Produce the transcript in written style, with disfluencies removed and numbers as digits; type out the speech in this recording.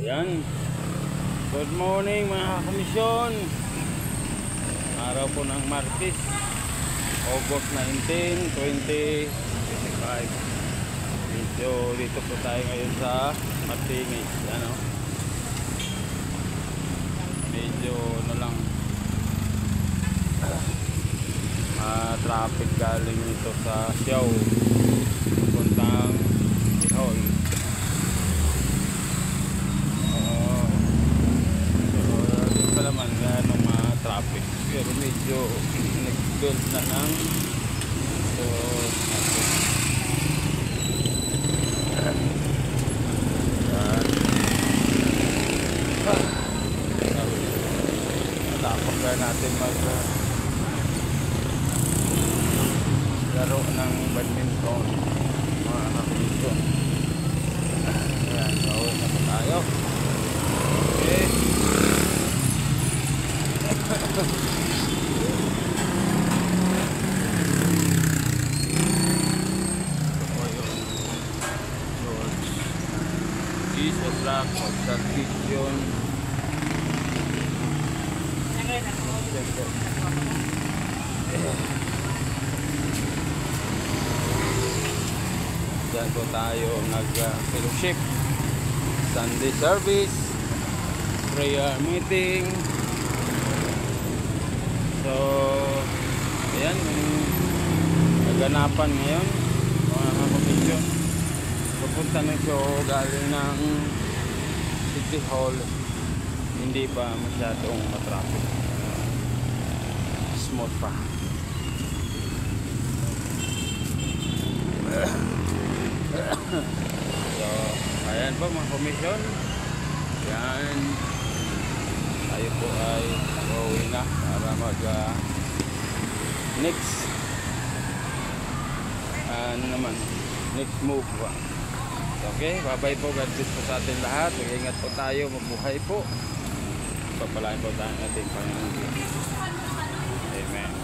Ayan. Good morning mga komisyon. Araw po ng Martes, August 19, 2025. Medyo dito po tayo ngayon sa Martinis. Ano? Medyo lang traffic galing ito sa Siaw puntang Bihol. Dito pa naman ganong traffic, pero medyo nag-build na ng so tapos na natin laro ng badminton mga kakulisyon. Ayan, gawin na po tayo. Okay. Ito po yung George Jesus Rock of Salvation. Diyan po tayo nag-fellowship, Sunday service, prayer meeting. So ayan yung naganapan ngayon mga komisyon. Pupunta na siya galing ng City Hall, hindi pa masyadong matraffic, smooth pa. So ayan po mga komisyon, yan tayo po ay uuwi na para mag next next move pa. Okay, bye-bye po. God bless po sa atin lahat. Mag-ingat po tayo, mabuhay po. Papalain po tayo ating Panginoon. Amen.